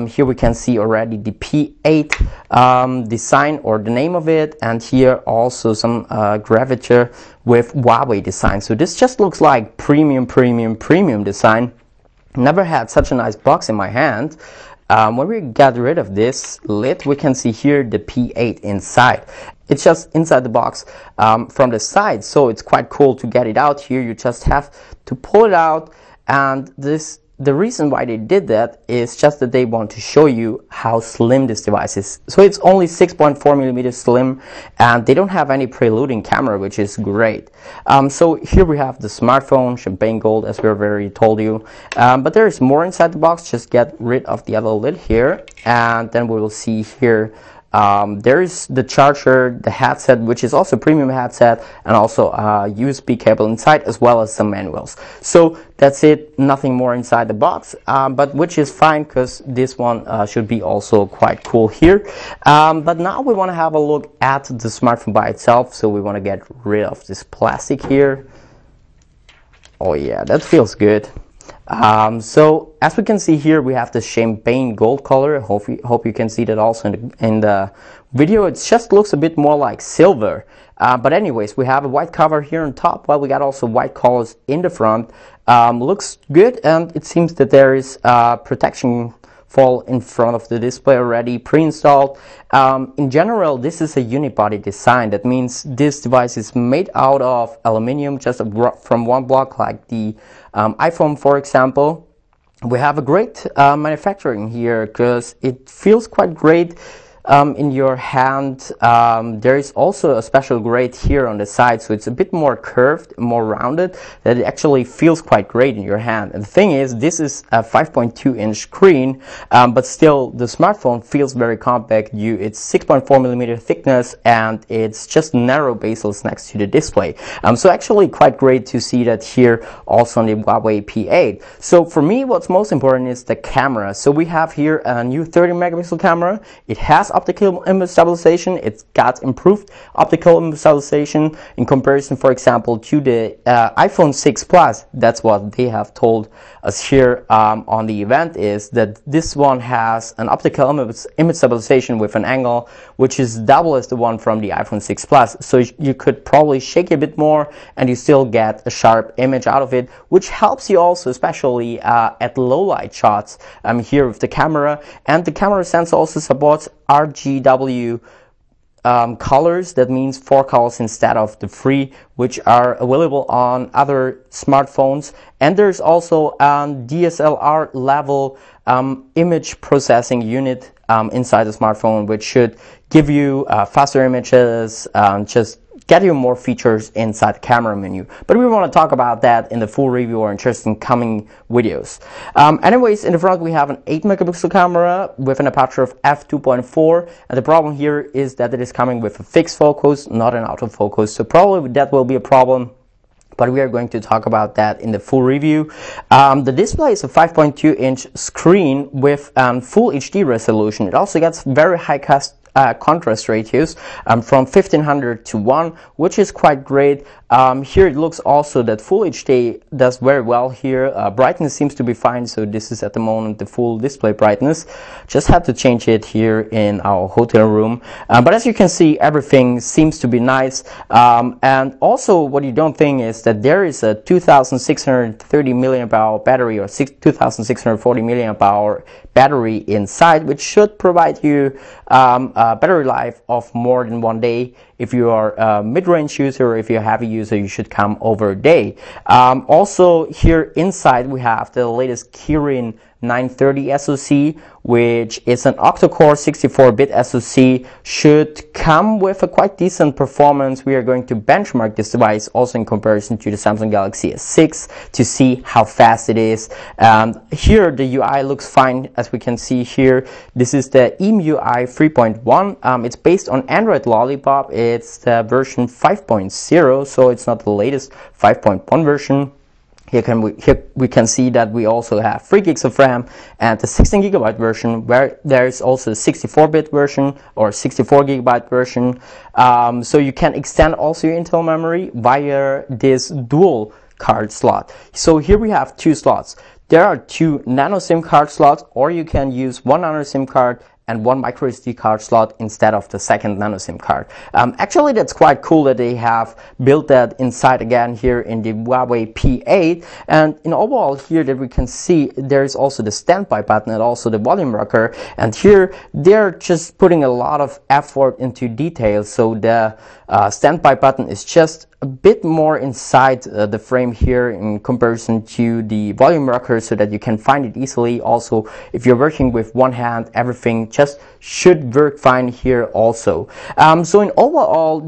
Here we can see already the P8 design, or the name of it, and here also some gravature with Huawei design. So this just looks like premium design. Never had such a nice box in my hand. When we got rid of this lid, we can see here the P8 inside. It's just inside the box from the side, so it's quite cool to get it out. Here you just have to pull it out, and the reason why they did that is just that they want to show you how slim this device is. So it's only 6.4 millimeters slim, and they don't have any preluding camera, which is great. So here we have the smartphone, champagne gold, as we already told you. But there is more inside the box. Just get rid of the other lid here, and then we will see here there is the charger, the headset, which is also a premium headset, and also a USB cable inside, as well as some manuals. So that's it, nothing more inside the box, but which is fine, because this one should be also quite cool here. But now we want to have a look at the smartphone by itself. So we want to get rid of this plastic here. Oh yeah, that feels good. So as we can see here, we have the champagne gold color. Hope you can see that also in the video. It just looks a bit more like silver. But anyways, we have a white cover here on top, while we got also white colors in the front. Looks good, and it seems that there is protection foil in front of the display already pre-installed. In general, this is a unibody design. That means this device is made out of aluminum, just from one block, like the iPhone, for example. We have a great manufacturing here, because it feels quite great in your hand. There is also a special grade here on the side, so it's a bit more curved, more rounded, that it actually feels quite great in your hand. And the thing is, this is a 5.2-inch screen, but still the smartphone feels very compact. It's 6.4 millimeter thickness, and it's just narrow bezels next to the display. So actually quite great to see that here also on the Huawei P8. So for me, what's most important is the camera. So we have here a new 30 megapixel camera. It has optical image stabilization. It's got improved optical image stabilization in comparison, for example, to the iPhone 6 Plus. That's what they have told us here on the event, is that this one has an optical image stabilization with an angle which is double as the one from the iPhone 6 Plus. So you could probably shake it a bit more, and you still get a sharp image out of it, which helps you also, especially at low light shots here with the camera. And the camera sensor also supports RGW colors. That means 4 colors instead of the 3, which are available on other smartphones. And there's also a DSLR level image processing unit inside the smartphone, which should give you faster images, just get you more features inside the camera menu. But we want to talk about that in the full review, or in just in coming videos. Anyways, in the front we have an 8 megapixel camera with an aperture of f2.4, and the problem here is that it is coming with a fixed focus, not an autofocus. So probably that will be a problem, but we are going to talk about that in the full review. The display is a 5.2-inch screen with full HD resolution. It also gets very high contrast ratios from 1500 to 1, which is quite great. Here it looks also that Full HD does very well here. Brightness seems to be fine, so this is at the moment the full display brightness. Just had to change it here in our hotel room. But as you can see, everything seems to be nice. And also what you don't think is that there is a 2630 milliamp hour battery, or 2640 milliamp hour battery inside, which should provide you a battery life of more than 1 day. If you are a mid-range user, or if you're a heavy user, you should come over a day. Also here inside we have the latest Kirin 930 SoC, which is an octa-core 64-bit SoC, should come with a quite decent performance. We are going to benchmark this device also in comparison to the Samsung Galaxy S6 to see how fast it is. Here the UI looks fine, as we can see here. This is the EMUI 3.1. It's based on Android Lollipop. It's the version 5.0, so it's not the latest 5.1 version. Here we can see that we also have 3 gigs of RAM and the 16 gigabyte version, where there is also a 64-bit version or 64 gigabyte version. So you can extend also your internal memory via this dual card slot. So here we have 2 slots. there are 2 nano SIM card slots, or you can use 1 nano SIM card and 1 micro SD card slot instead of the second nano SIM card. Actually, that's quite cool that they have built that inside again here in the Huawei P8. And in overall here that we can see, there is also the standby button and also the volume rocker. And here they're just putting a lot of effort into details. So the standby button is just a bit more inside the frame here in comparison to the volume rocker, so that you can find it easily. Also, if you're working with one hand, everything just should work fine here also. So in overall,